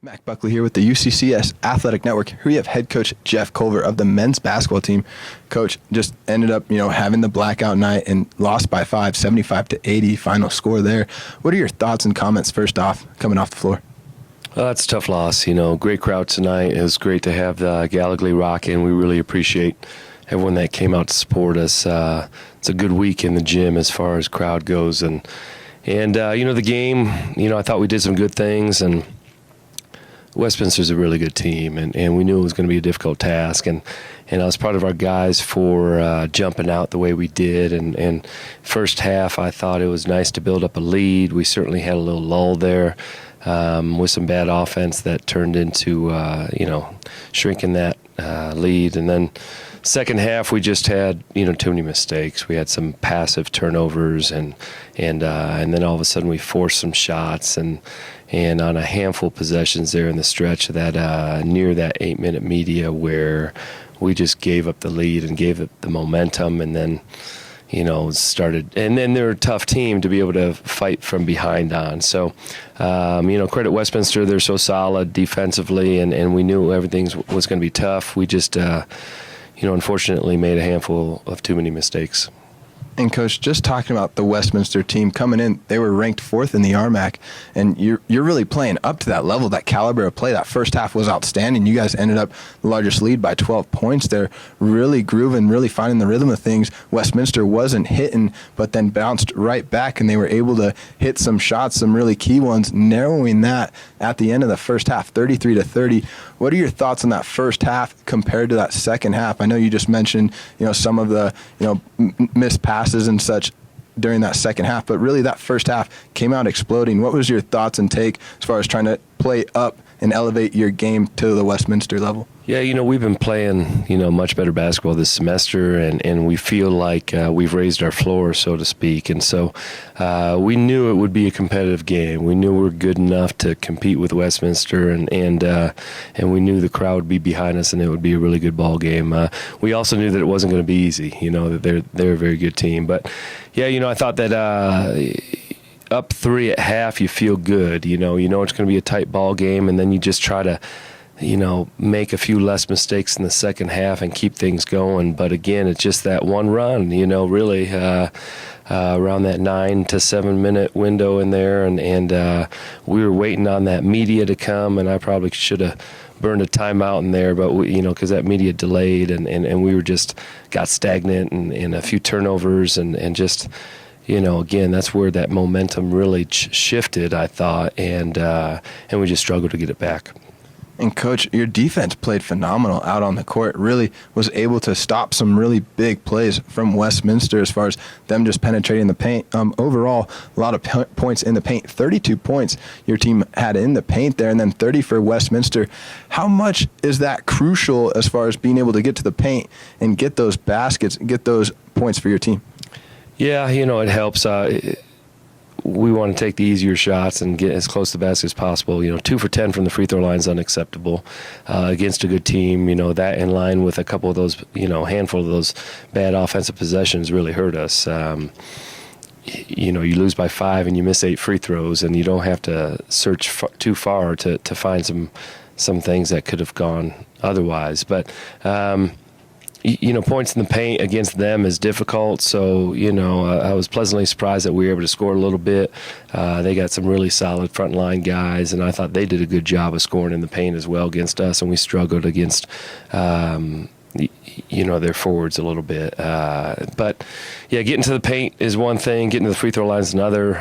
Mac Buckley here with the UCCS Athletic Network. Here we have head coach Jeff Culver of the men's basketball team. Coach just ended up, having the blackout night and lost by 5, 75-80 final score there. What are your thoughts and comments first off, coming off the floor? Well, that's a tough loss. Great crowd tonight. It was great to have the Gallagher rocking. We really appreciate everyone that came out to support us. It's a good week in the gym as far as crowd goes. And the game, I thought we did some good things, and Westminster's a really good team, and we knew it was going to be a difficult task, and I was proud of our guys for jumping out the way we did. And first half, I thought it was nice to build up a lead. We certainly had a little lull there with some bad offense that turned into shrinking that lead. And then second half, we just had too many mistakes. We had some passive turnovers, and then all of a sudden we forced some shots, and on a handful of possessions there in the stretch of that near that 8-minute media where we just gave up the lead and gave it the momentum, and then started, and then they're a tough team to be able to fight from behind on. So credit Westminster, they're so solid defensively, and we knew everything was going to be tough. We just unfortunately made a handful of too many mistakes. And, Coach, just talking about the Westminster team coming in, they were ranked 4th in the RMAC, and you're really playing up to that level, that caliber of play. That first half was outstanding. You guys ended up the largest lead by 12 points there, really grooving, really finding the rhythm of things. Westminster wasn't hitting, but then bounced right back, and they were able to hit some shots, some really key ones, narrowing that at the end of the first half, 33-30. What are your thoughts on that first half compared to that second half? I know you just mentioned, some of the, missed passes and such during that second half, but really that first half came out exploding. What was your thoughts and take as far as trying to play up and elevate your game to the Westminster level? Yeah, we've been playing, much better basketball this semester, and we feel like we've raised our floor, so to speak. And so we knew it would be a competitive game. We knew we were good enough to compete with Westminster, and we knew the crowd would be behind us, and it would be a really good ball game. We also knew that it wasn't going to be easy, that they're a very good team. But, yeah, I thought that up 3 at half, you feel good. You know it's going to be a tight ball game, and then you just try to make a few less mistakes in the second half and keep things going. But again, it's just that one run, really around that 9 to 7 minute window in there, and we were waiting on that media to come, and I probably should have burned a timeout in there, but because that media delayed, and we were just got stagnant and a few turnovers, and just again, that's where that momentum really shifted, I thought, and we just struggled to get it back. And, Coach, your defense played phenomenal out on the court, really was able to stop some really big plays from Westminster as far as them just penetrating the paint. Overall, a lot of points in the paint, 32 points your team had in the paint there, and then 30 for Westminster. How much is that crucial as far as being able to get to the paint and get those baskets, get those points for your team? Yeah, it helps. We want to take the easier shots and get as close to the basket as possible. 2 for 10 from the free throw line is unacceptable against a good team. That in line with a couple of those, handful of those bad offensive possessions really hurt us. You lose by 5 and you miss 8 free throws, and you don't have to search too far to find some things that could have gone otherwise. But points in the paint against them is difficult. So, I was pleasantly surprised that we were able to score a little bit. They got some really solid frontline guys, and I thought they did a good job of scoring in the paint as well against us, and we struggled against, their forwards a little bit. But, yeah, getting to the paint is one thing. Getting to the free throw line is another.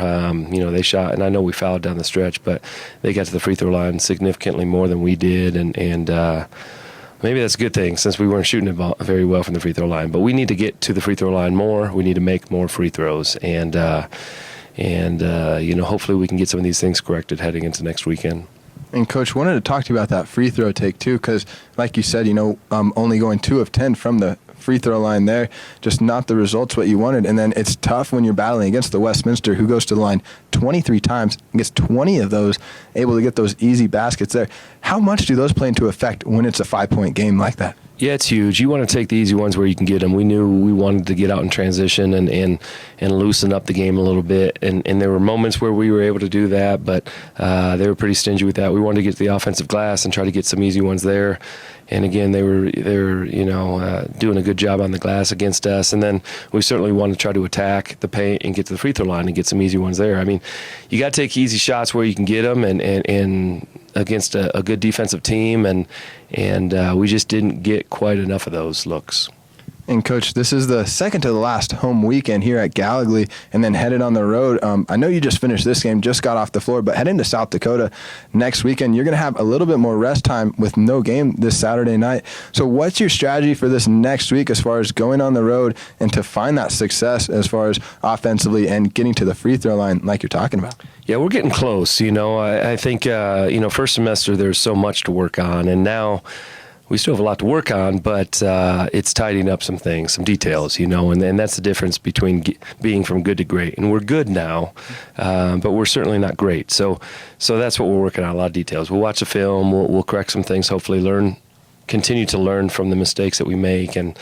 They shot, and I know we fouled down the stretch, but they got to the free throw line significantly more than we did, and maybe that's a good thing since we weren't shooting it very well from the free throw line. But we need to get to the free throw line more. We need to make more free throws. And hopefully we can get some of these things corrected heading into next weekend. And, Coach, wanted to talk to you about that free throw take, too, because, like you said, only going 2 of 10 from the free throw line there, just not the results what you wanted. And then it's tough when you're battling against the Westminster, who goes to the line 23 times and gets 20 of those, able to get those easy baskets there. How much do those play into effect when it's a 5-point game like that? Yeah, it's huge. You want to take the easy ones where you can get them. We knew we wanted to get out in transition and loosen up the game a little bit. And there were moments where we were able to do that, but they were pretty stingy with that. We wanted to get to the offensive glass and try to get some easy ones there. And again, they were doing a good job on the glass against us. And then we certainly want to try to attack the paint and get to the free throw line and get some easy ones there. I mean, you got to take easy shots where you can get them, and against a good defensive team, and we just didn't get quite enough of those looks. And Coach, this is the second to the last home weekend here at Gallagly, and then headed on the road. I know you just finished this game, just got off the floor, but heading to South Dakota next weekend, you're going to have a little bit more rest time with no game this Saturday night. So what's your strategy for this next week as far as going on the road and to find that success as far as offensively and getting to the free throw line like you're talking about? Yeah, we're getting close. I think, first semester there's so much to work on, and now we still have a lot to work on, but it's tidying up some things, some details, and that's the difference between being from good to great. And we're good now, but we're certainly not great. So that's what we're working on, a lot of details. We'll watch the film, we'll correct some things, hopefully continue to learn from the mistakes that we make. And,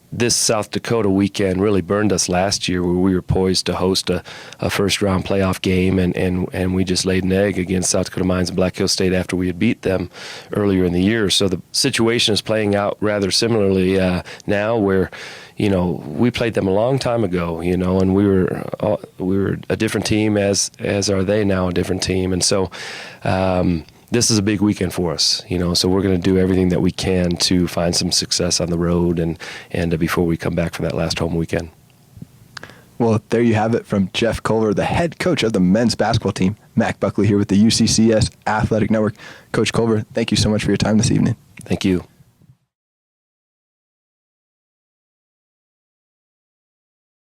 this South Dakota weekend really burned us last year, where we were poised to host a first-round playoff game, and we just laid an egg against South Dakota Mines and Black Hills State after we had beat them earlier in the year. So the situation is playing out rather similarly now, where we played them a long time ago, and we were a different team, as are they now a different team, and so. This is a big weekend for us, so we're going to do everything that we can to find some success on the road and before we come back for that last home weekend. Well, there you have it from Jeff Culver, the head coach of the men's basketball team. Mac Buckley here with the UCCS Athletic Network. Coach Culver, thank you so much for your time this evening. Thank you.